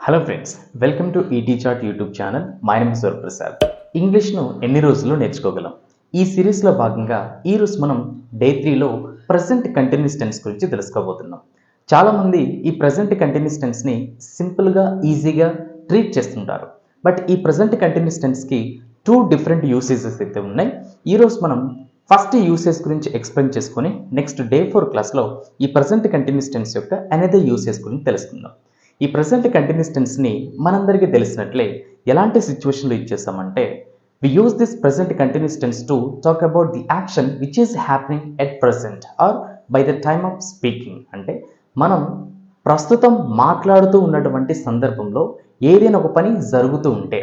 Hello friends, welcome to ET chat YouTube channel. My name is Varaprasad. ఇంగ్లీష్ను ఎన్ని రోజుల్లో నేర్చుకోగలం? ఈ సిరీస్లో భాగంగా ఈరోజు మనం డే 3లో ప్రజెంట్ కంటిన్యూస్ టెన్స్ గురించి తెలుసుకోబోతున్నాం. చాలామంది ఈ ప్రజెంట్ కంటిన్యూస్ టెన్స్ని సింపుల్గా ఈజీగా ట్రీట్ చేస్తుంటారు. బట్ ఈ ప్రజెంట్ కంటిన్యూస్ టెన్స్కి 2 డిఫరెంట్ యూసేజెస్ అయితే ఉన్నాయి. ఈరోజు మనం ఫస్ట్ యూసేజ్ గురించి ఎక్స్ప్లెయిన్ చేసుకొని నెక్స్ట్ డే 4 క్లాస్లో ఈ ప్రజెంట్ కంటిన్యూస్ టెన్స్ యొక్క అనదర్ యూసేజ్ గురించి తెలుసుకుందాం. ఈ ప్రజెంట్ కంటిన్యూస్ టెన్స్ని మనందరికీ తెలిసినట్లే ఎలాంటి సిచ్యువేషన్లో ఇచ్చేస్తామంటే we use this present continuous tense to talk about the action which is happening at present or by the time of speaking. అంటే మనం ప్రస్తుతం మాట్లాడుతూ ఉన్నటువంటి సందర్భంలో ఏదైనా ఒక పని జరుగుతూ ఉంటే,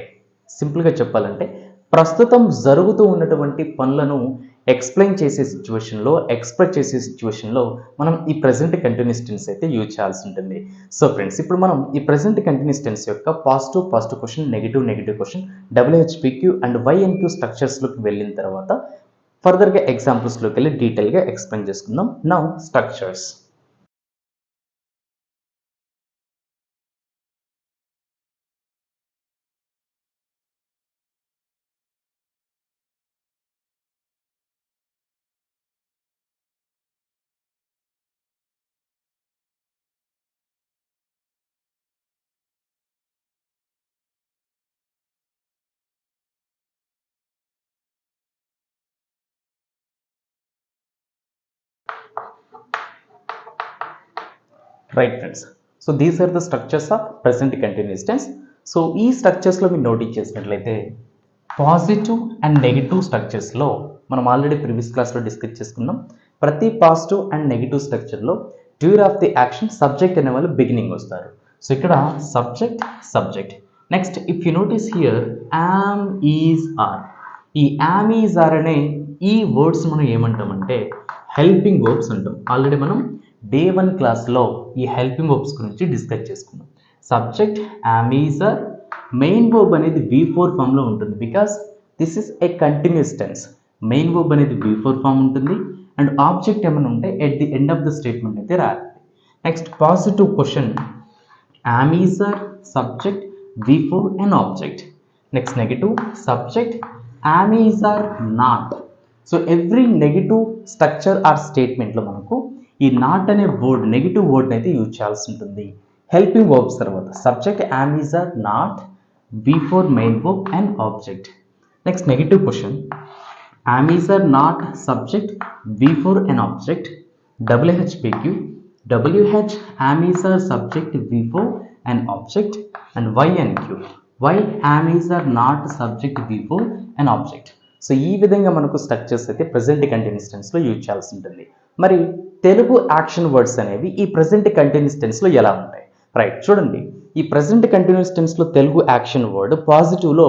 సింపుల్గా చెప్పాలంటే ప్రస్తుతం జరుగుతూ ఉన్నటువంటి పనులను ఎక్స్ప్లెయిన్ చేసే సిచ్యువేషన్లో, ఎక్స్ప్రెస్ చేసే సిచ్యువేషన్లో మనం ఈ ప్రజెంట్ కంటిన్యూస్ టెన్స్ అయితే యూజ్ చేయాల్సి ఉంటుంది. సో ఫ్రెండ్స్, ఇప్పుడు మనం ఈ ప్రజెంట్ కంటిన్యూస్ టెన్స్ యొక్క positive question, negative question, WHPQ and YNQ స్ట్రక్చర్స్లోకి వెళ్ళిన తర్వాత ఫర్దర్గా ఎగ్జాంపుల్స్లోకి వెళ్ళి డీటెయిల్గా ఎక్స్ప్లెయిన్ చేసుకుందాం. Now structures. Right friends, so these are the structures of present continuous tense. So ఈ స్ట్రక్చర్స్లో మీరు నోటీస్ చేసినట్లయితే పాజిటివ్ అండ్ నెగిటివ్ స్ట్రక్చర్స్లో మనం ఆల్రెడీ ప్రీవియస్ క్లాస్లో డిస్కస్ చేసుకున్నాం. ప్రతి పాజిటివ్ అండ్ నెగిటివ్ స్ట్రక్చర్లో doer of the action subject అనే వాళ్ళు బిగినింగ్ వస్తారు. సో ఇక్కడ subject. Next if you notice here am is are. ఈ యామ్ ఈజ్ ఆర్ అనే ఈ వర్డ్స్ మనం ఏమంటామంటే హెల్పింగ్ వర్బ్స్ అంటాం. ఆల్రెడీ మనం డే 1 క్లాస్లో ఈ హెల్పింగ్ వర్బ్స్ గురించి డిస్కస్ చేసుకున్నాం. Subject am is are, main verb అనేది V4 ఫామ్లో ఉంటుంది because this is a continuous tense. Main verb అనేది V4 ఫామ్ ఉంటుంది అండ్ ఆబ్జెక్ట్ ఏమైనా ఉంటే at the end of the statement అయితే రాయాలి. Next positive question am is are, subject V4 and object. Next negative subject am is are not. So every negative structure or స్టేట్మెంట్లో మనకు ఈ not అనే word, negative word అయితే use చేయాల్సి ఉంటుంది. Helping verbs తర్వాత subject am is are, not, V4 main verb and object. Next negative question am is are, not, subject V4 and object. WHPQ WH am is are, subject V4 and object. And YNQ Y am is are, not, subject V4 and object. So ఈ విధంగా మనకు structures అయితే present continuous టెన్స్లో use చేయాల్సి ఉంటుంది. మరి Telugu action words అనేవి ఈ ప్రెజెంట్ కంటిన్యూస్ టెన్స్లో ఎలా ఉంటాయి? రైట్, చూడండి, ఈ ప్రెజెంట్ కంటిన్యూస్ టెన్స్లో తెలుగు యాక్షన్ వర్డ్ పాజిటివ్లో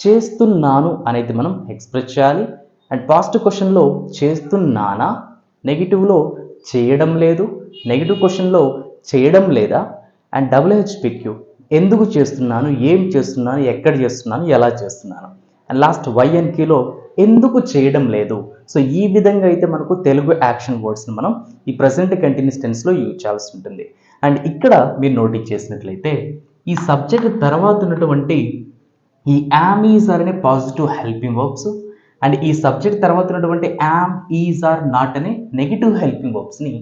చేస్తున్నాను అనేది మనం ఎక్స్ప్రెస్ చేయాలి. అండ్ పాజిటివ్ క్వశ్చన్లో చేస్తున్నానా, నెగిటివ్లో చేయడం లేదు, నెగిటివ్ క్వశ్చన్లో చేయడం లేదా. అండ్ WHPQ ఎందుకు చేస్తున్నాను, ఏం చేస్తున్నాను, ఎక్కడ చేస్తున్నాను, ఎలా చేస్తున్నాను. అండ్ లాస్ట్ YNQలో ఎందుకు చేయడం లేదు. సో ఈ విధంగా అయితే మనకు తెలుగు యాక్షన్ వర్డ్స్ని మనం ఈ ప్రెజెంట్ కంటిన్యూస్ టెన్స్లో యూజ్ చేయాల్సి ఉంటుంది. అండ్ ఇక్కడ మీరు నోటీస్ చేసినట్లయితే ఈ సబ్జెక్ట్ తర్వాత ఉన్నటువంటి ఈ యామ్ ఈజ్ ఆర్ అనే పాజిటివ్ హెల్పింగ్ వర్బ్స్ అండ్ ఈ సబ్జెక్ట్ తర్వాత ఉన్నటువంటి యామ్ ఈజ్ ఆర్ నాట్ అనే నెగిటివ్ హెల్పింగ్ వర్బ్స్ని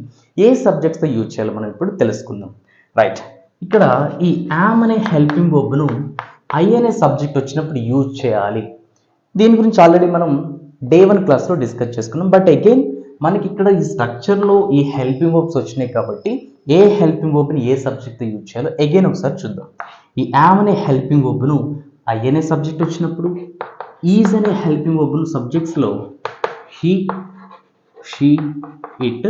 ఏ సబ్జెక్ట్స్తో యూజ్ చేయాలో మనం ఇప్పుడు తెలుసుకుందాం. రైట్, ఇక్కడ ఈ యామ్ అనే హెల్పింగ్ వర్బ్ను ఐ అనే సబ్జెక్ట్ వచ్చినప్పుడు యూజ్ చేయాలి. దీని గురించి ఆల్రెడీ మనం డే 1 క్లాస్లో డిస్కస్ చేసుకున్నాం. బట్ అగైన్ మనకి ఇక్కడ ఈ స్ట్రక్చర్లో ఈ హెల్పింగ్ వర్బ్స్ వచ్చినాయి కాబట్టి ఏ హెల్పింగ్ వర్బ్ని ఏ సబ్జెక్ట్తో యూజ్ చేయాలో అగైన్ ఒకసారి చూద్దాం. ఈ యామ్ అనే హెల్పింగ్ వర్బ్ను ఐ అనే సబ్జెక్ట్ వచ్చినప్పుడు, ఈజ్ అనే హెల్పింగ్ వర్బ్ను సబ్జెక్ట్స్లో he, she, it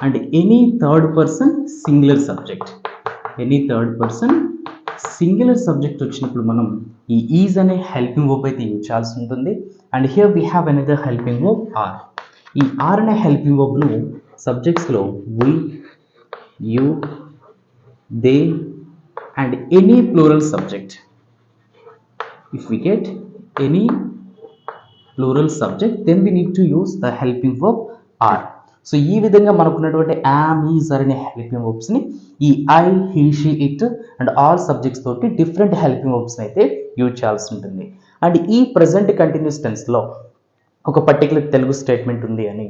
and any third person singular subject. Any third person singular subject వచ్చినప్పుడు మనం ఈ ఈజ్ అనే హెల్పింగ్ వర్బ్ అయితే యూజ్ చేయాల్సి ఉంటుంది. And here we have another helping verb are. ఈ ఆర్ అనే హెల్పింగ్ వర్బ్ను సబ్జెక్ట్స్లో we, you, they and any plural subject. If we get any plural subject then we need to use the helping verb are. So ఈ విధంగా మనకున్నటువంటి yam, is, are అనే helping వర్బ్స్ని ఈ I, he, she, it and all subjects తోటి different helping వర్బ్స్ని అయితే use చేయాల్సి ఉంటుంది. And ఈ ప్రజెంట్ కంటిన్యూస్ టెన్స్లో ఒక పర్టికులర్ తెలుగు స్టేట్మెంట్ ఉంది అని,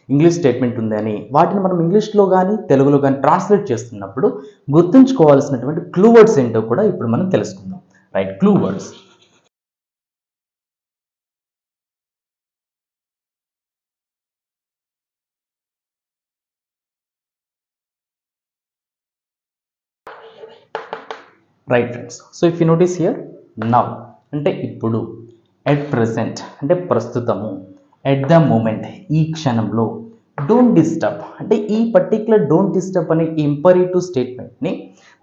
ఇంగ్లీష్ స్టేట్మెంట్ ఉంది అని, వాటిని మనం ఇంగ్లీష్లో కానీ తెలుగులో కానీ ట్రాన్స్లేట్ చేస్తున్నప్పుడు గుర్తుంచుకోవాల్సినటువంటి క్లూ వర్డ్స్ ఏంటో కూడా ఇప్పుడు మనం తెలుసుకుందాం. Right, clue words. Right friends, so if you notice here, now అంటే ఇప్పుడు, ఎట్ ప్రెసెంట్ అంటే ప్రస్తుతము, ఎట్ ద మూమెంట్ ఈ క్షణంలో, డోంట్ డిస్టర్బ్ అంటే ఈ పర్టికులర్ డోంట్ డిస్టర్బ్ అనే ఇంపరేటివ్ స్టేట్మెంట్ని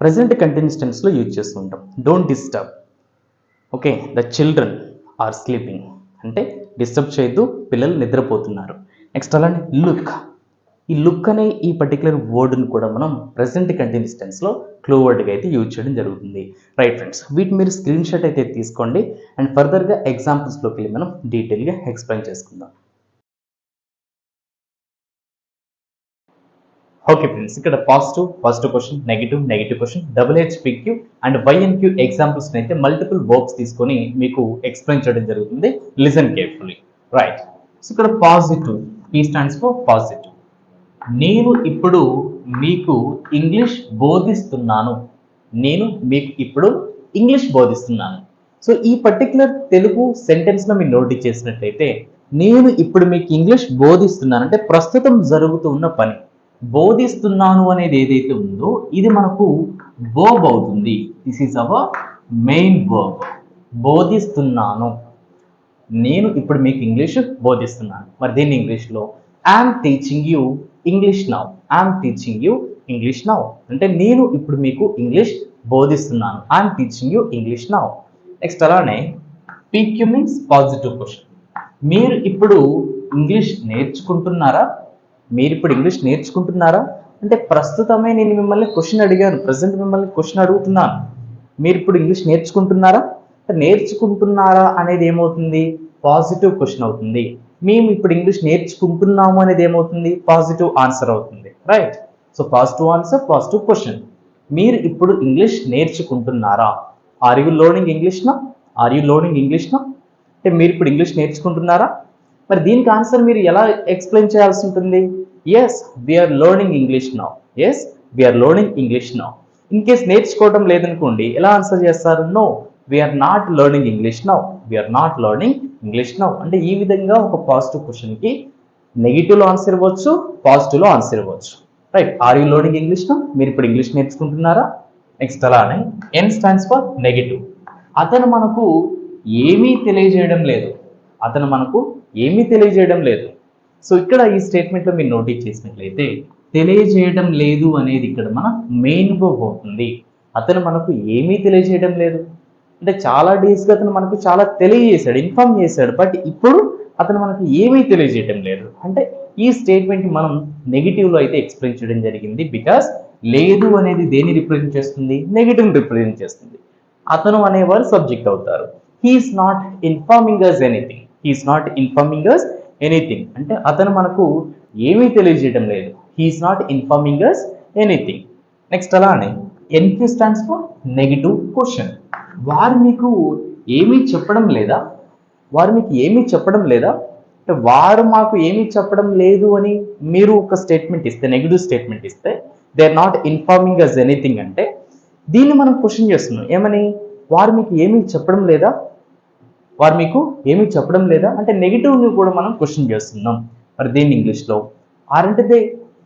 ప్రజెంట్ కంటిన్యూస్ టెన్స్లో యూజ్ చేస్తూ ఉంటాం. Don't disturb, okay, the children are sleeping అంటే డిస్టర్బ్ చేయొద్దు, పిల్లలు నిద్రపోతున్నారు. నెక్స్ట్ అలానే లుక్, ఈ లుక్ అనే ఈ పర్టికులర్ వర్డ్ని కూడా మనం ప్రెసెంట్ కంటిన్యూస్ టెన్స్లో క్లూ వర్డ్గా అయితే యూజ్ చేయడం జరుగుతుంది. రైట్ ఫ్రెండ్స్, వీటిని మీరు స్క్రీన్ షాట్ అయితే తీసుకోండి అండ్ ఫర్దర్గా ఎగ్జాంపుల్స్లోకి వెళ్ళి మనం డీటెయిల్గా ఎక్స్ప్లెయిన్ చేసుకుందాం. ఓకే ఫ్రెండ్స్, ఇక్కడ positive question, negative question, WH, PQ and YNQ ఎగ్జాంపుల్స్ని అయితే మల్టిపుల్ వర్బ్స్ తీసుకొని మీకు ఎక్స్ప్లెయిన్ చేయడం జరుగుతుంది. Listen carefully. రైట్, సో ఇక్కడ positive, P stands for positive. నేను ఇప్పుడు మీకు ఇంగ్లీష్ బోధిస్తున్నాను. నేను మీకు ఇప్పుడు ఇంగ్లీష్ బోధిస్తున్నాను. సో ఈ పర్టికులర్ తెలుగు సెంటెన్స్లో మీరు నోటీస్ చేసినట్లయితే, నేను ఇప్పుడు మీకు ఇంగ్లీష్ బోధిస్తున్నాను అంటే ప్రస్తుతం జరుగుతున్న పని. బోధిస్తున్నాను అనేది ఏదైతే ఉందో ఇది మనకు వర్బ్ అవుతుంది. This is our main verb. బోధిస్తున్నాను, నేను ఇప్పుడు మీకు ఇంగ్లీష్ బోధిస్తున్నాను. మరి దీన్ని ఇంగ్లీష్లో I'm teaching you English now. I'm teaching you English now అంటే నేను ఇప్పుడు మీకు ఇంగ్లీష్ బోధిస్తున్నాను. I'm teaching you English now. Next అలానే PQ మీన్స్ పాజిటివ్ క్వశ్చన్. మీరు ఇప్పుడు ఇంగ్లీష్ నేర్చుకుంటున్నారా? మీరు ఇప్పుడు ఇంగ్లీష్ నేర్చుకుంటున్నారా అంటే ప్రస్తుతమే నేను మిమ్మల్ని క్వశ్చన్ అడిగాను, ప్రజెంట్ మిమ్మల్ని క్వశ్చన్ అడుగుతున్నాను. మీరు ఇప్పుడు ఇంగ్లీష్ నేర్చుకుంటున్నారా? నేర్చుకుంటున్నారా అనేది ఏమవుతుంది? పాజిటివ్ క్వశ్చన్ అవుతుంది. మేము ఇప్పుడు ఇంగ్లీష్ నేర్చుకుంటున్నాము అనేది ఏమవుతుంది? పాజిటివ్ ఆన్సర్ అవుతుంది. Right, so positive answer, positive question. మీరు ఇప్పుడు ఇంగ్లీష్ నేర్చుకుంటున్నారా? ఆర్ యూ లెర్నింగ్ ఇంగ్లీష్ నా? ఆర్ యూ లెర్నింగ్ ఇంగ్లీష్ నా అంటే మీరు ఇప్పుడు ఇంగ్లీష్ నేర్చుకుంటున్నారా? మరి దీనికి ఆన్సర్ మీరు ఎలా ఎక్స్ప్లెయిన్ చేయాల్సి ఉంటుంది? Yes, we are learning English now. Yes, we are learning English now. In case నేర్చుకోవడం లేదనుకోండి, ఎలా ఆన్సర్ చేస్తారు? No, we are not learning English now. We are not learning English now అంటే ఈ విధంగా ఒక పాజిటివ్ క్వశ్చన్కి నెగిటివ్లో ఆన్సర్ ఇవ్వచ్చు, పాజిటివ్లో ఆన్సర్ ఇవ్వచ్చు. Right, are you learning English now? మీరు ఇప్పుడు ఇంగ్లీష్ నేర్చుకుంటున్నారా? నెక్స్ట్ అలానే N స్టాండ్స్ ఫర్ నెగిటివ్. అతను మనకు ఏమీ తెలియజేయడం లేదు. అతను మనకు ఏమీ తెలియజేయడం లేదు. సో ఇక్కడ ఈ స్టేట్మెంట్లో మీరు నోటీస్ చేసినట్లయితే తెలియజేయడం లేదు అనేది ఇక్కడ మన మెయిన్ వర్బ్ అవుతుంది. అతను మనకు ఏమీ తెలియజేయడం లేదు అంటే చాలా డేస్గా అతను మనకు చాలా తెలియజేశాడు, ఇన్ఫార్మ్ చేశాడు, బట్ ఇప్పుడు అతను మనకు ఏమీ తెలియజేయడం లేదు అంటే ఈ స్టేట్మెంట్ మనం నెగిటివ్లో అయితే ఎక్స్ప్లెయిన్ చేయడం జరిగింది. బికాస్ లేదు అనేది దేని రిప్రజెంట్ చేస్తుంది? నెగిటివ్ రిప్రజెంట్ చేస్తుంది. అతను అనేవారు సబ్జెక్ట్ అవుతారు. He is not informing us anything. He is not informing us anything అంటే అతను మనకు ఏమీ తెలియజేయడం లేదు. He is not informing us anything. Next అలానే NQ stands for negative question. వారు మీకు ఏమీ చెప్పడం లేదా? వారు మీకు ఏమీ చెప్పడం లేదా అంటే వారు మాకు ఏమీ చెప్పడం లేదు అని మీరు ఒక స్టేట్మెంట్ ఇస్తే, నెగిటివ్ స్టేట్మెంట్ ఇస్తే, they are not informing us anything అంటే దీన్ని మనం క్వశ్చన్ చేస్తున్నాం. ఏమని? వారు మీకు ఏమీ చెప్పడం లేదా? వారు మీకు ఏమీ చెప్పడం లేదా అంటే నెగిటివ్ని కూడా మనం క్వశ్చన్ చేస్తున్నాం. మరి దీన్ని ఇంగ్లీష్లో aren't they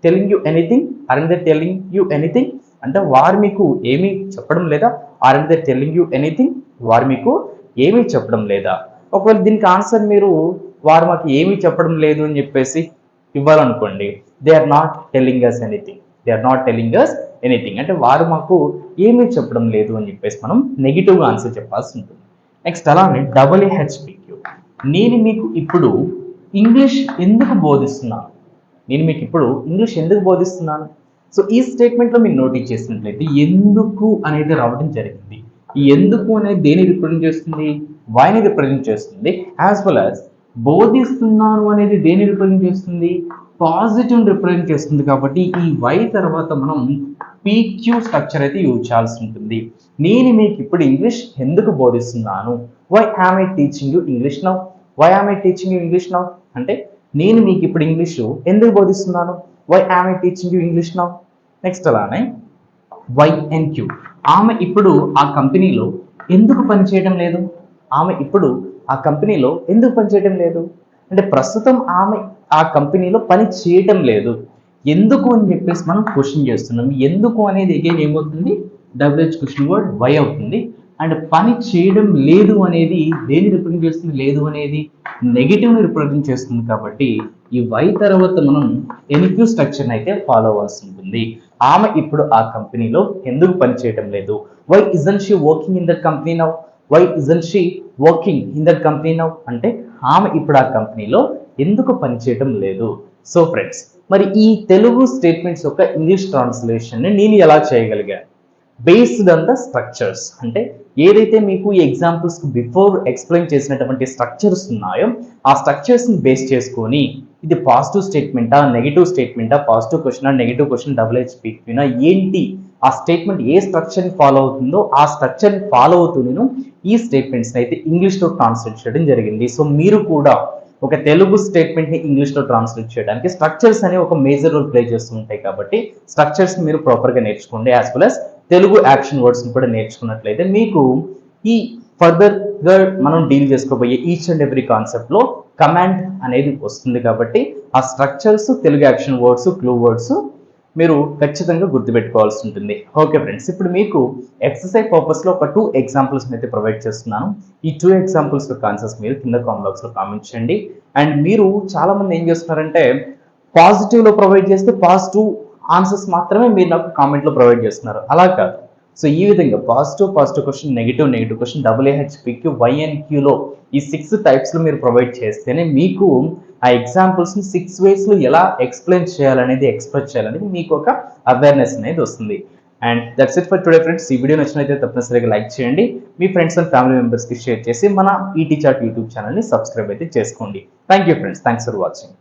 telling you anything? Aren't they telling you anything అంటే వారు మీకు ఏమీ చెప్పడం లేదా? Aren't they telling you anything? వారు మీకు ఏమీ చెప్పడం లేదా? ఒకవేళ దీనికి ఆన్సర్ మీరు వారు మాకు ఏమీ చెప్పడం లేదు అని చెప్పేసి ఇవ్వాలనుకోండి, they are not telling us anything. They are not telling us anything అంటే వారు మాకు ఏమీ చెప్పడం లేదు అని చెప్పేసి మనం నెగిటివ్గా ఆన్సర్ చెప్పాల్సి ఉంటుంది. నెక్స్ట్ అలానే WHPQ. నేను మీకు ఇప్పుడు ఇంగ్లీష్ ఎందుకు బోధిస్తున్నాను? నేను మీకు ఇప్పుడు ఇంగ్లీష్ ఎందుకు బోధిస్తున్నాను? సో ఈ స్టేట్మెంట్లో మీరు నోటీస్ చేసినట్లయితే ఎందుకు అనేది రావడం జరిగింది. ఈ ఎందుకు అనేది దేని రిప్రజెంట్ చేస్తుంది? వైని రిప్రజెంట్ చేస్తుంది. యాజ్ వెల్ యాజ్ బోధిస్తున్నాను అనేది దేని రిప్రజెంట్ చేస్తుంది? పాజిటివ్ రిప్రజెంట్ చేస్తుంది కాబట్టి ఈ వై తర్వాత మనం పీక్యూ స్ట్రక్చర్ అయితే యూజ్ చేయాల్సి ఉంటుంది. నేను మీకు ఇప్పుడు ఇంగ్లీష్ ఎందుకు బోధిస్తున్నాను? Why am I teaching you English now? Why am I teaching you English now అంటే నేను మీకు ఇప్పుడు ఇంగ్లీషు ఎందుకు బోధిస్తున్నాను? Why am I teaching you English now. Next అలానే వై అండ్ క్యూ, ఆమె ఇప్పుడు ఆ కంపెనీలో ఎందుకు పనిచేయడం లేదు? ఆమె ఇప్పుడు ఆ కంపెనీలో ఎందుకు పనిచేయడం లేదు అంటే ప్రస్తుతం ఆమె ఆ కంపెనీలో పని చేయటం లేదు. ఎందుకు అని చెప్పేసి మనం క్వశ్చన్ చేస్తున్నాం. ఎందుకు అనేది అగైన్ ఏమవుతుంది? డబ్ల్యూహెచ్ క్వశ్చన్ వర్డ్ వై అవుతుంది. అండ్ పని చేయడం లేదు అనేది దేన్ని రిప్రజెంట్ చేస్తుంది? లేదు అనేది నెగిటివ్ని రిప్రజెంట్ చేస్తుంది కాబట్టి ఈ వై తర్వాత మనం ఎన్క్యూ స్ట్రక్చర్ని అయితే ఫాలో అవ్వాల్సి ఉంటుంది. ఆమె ఇప్పుడు ఆ కంపెనీలో ఎందుకు పని చేయడం లేదు? Why isn't she working in that company now? Why isn't she working in that company now అంటే ఆమె ఇప్పుడు ఆ కంపెనీలో ఎందుకు పనిచేయడం లేదు. సో ఫ్రెండ్స్, మరి ఈ తెలుగు స్టేట్మెంట్స్ యొక్క ఇంగ్లీష్ ట్రాన్స్లేషన్ నేను ఎలా చేయగలిగాను? బేస్డ్ ఆన్ ద స్ట్రక్చర్స్ అంటే ఏదైతే మీకు ఈ ఎగ్జాంపుల్స్ బిఫోర్ ఎక్స్ప్లెయిన్ చేసినటువంటి స్ట్రక్చర్స్ ఉన్నాయో ఆ స్ట్రక్చర్స్ని బేస్ చేసుకొని ఇది పాజిటివ్ స్టేట్మెంటా, నెగిటివ్ స్టేట్మెంటా, పాజిటివ్ క్వశ్చన్, నెగిటివ్ క్వశ్చన్, డబ్ల్యూహెచ్పినా ఏంటి, ఆ స్టేట్మెంట్ ఏ స్ట్రక్చర్ని ఫాలో అవుతుందో ఆ స్ట్రక్చర్ని ఫాలో అవుతూ నేను ఈ స్టేట్మెంట్స్ని అయితే ఇంగ్లీష్లో ట్రాన్స్లేట్ చేయడం జరిగింది. సో మీరు కూడా ఒక తెలుగు స్టేట్మెంట్ని ఇంగ్లీష్లో ట్రాన్స్లేట్ చేయడానికి స్ట్రక్చర్స్ అనేవి ఒక మేజర్ రోల్ ప్లే చేస్తూ ఉంటాయి కాబట్టి స్ట్రక్చర్స్ని మీరు ప్రాపర్గా నేర్చుకోండి. As well as Telugu action వర్డ్స్ని కూడా నేర్చుకున్నట్లయితే మీకు ఈ ఫర్దర్గా మనం డీల్ చేసుకోబోయే ఈచ్ అండ్ ఎవ్రీ కాన్సెప్ట్లో కమాండ్ అనేది వస్తుంది కాబట్టి ఆ structures, Telugu action words, clue words మీరు ఖచ్చితంగా గుర్తుపెట్టుకోవాల్సి ఉంటుంది. ఓకే ఫ్రెండ్స్, ఇప్పుడు మీకు ఎక్సర్సైజ్ పర్పస్లో ఒక 2 ఎగ్జాంపుల్స్ అయితే ప్రొవైడ్ చేస్తున్నాను. ఈ 2 ఎగ్జాంపుల్స్ యొక్క ఆన్సర్స్ మీరు కింద కామెంట్ బాక్స్లో కామెంట్ చేయండి. అండ్ మీరు చాలామంది ఏం చేస్తున్నారంటే పాజిటివ్లో ప్రొవైడ్ చేస్తే పాజిటివ్ ఆన్సర్స్ మాత్రమే మీరు నాకు కామెంట్లో ప్రొవైడ్ చేస్తున్నారు. అలా కాదు. సో ఈ విధంగా పాజిటివ్ క్వశ్చన్, నెగిటివ్ క్వశ్చన్, డబ్ల్యూహెచ్పిక్యూ, వైఎన్క్యూలో ఈ 6 టైప్స్లో మీరు ప్రొవైడ్ చేస్తేనే మీకు ఆ ఎగ్జాంపుల్స్ని 6 వేస్లో ఎలా ఎక్స్ప్లెయిన్ చేయాలనేది, ఎక్స్ప్రెస్ చేయాలనేది మీకు ఒక అవేర్నెస్ అనేది వస్తుంది. And that's it for today friends. ఈ వీడియో నచ్చినట్లయితే తప్పనిసరిగా లైక్ చేయండి, మీ ఫ్రెండ్స్ అండ్ ఫ్యామిలీ మెంబర్స్కి షేర్ చేసి మన ఈటీ చాట్ యూట్యూబ్ ఛానల్ని సబ్స్క్రైబ్ అయితే చేసుకోండి. Thank you friends, thanks for watching.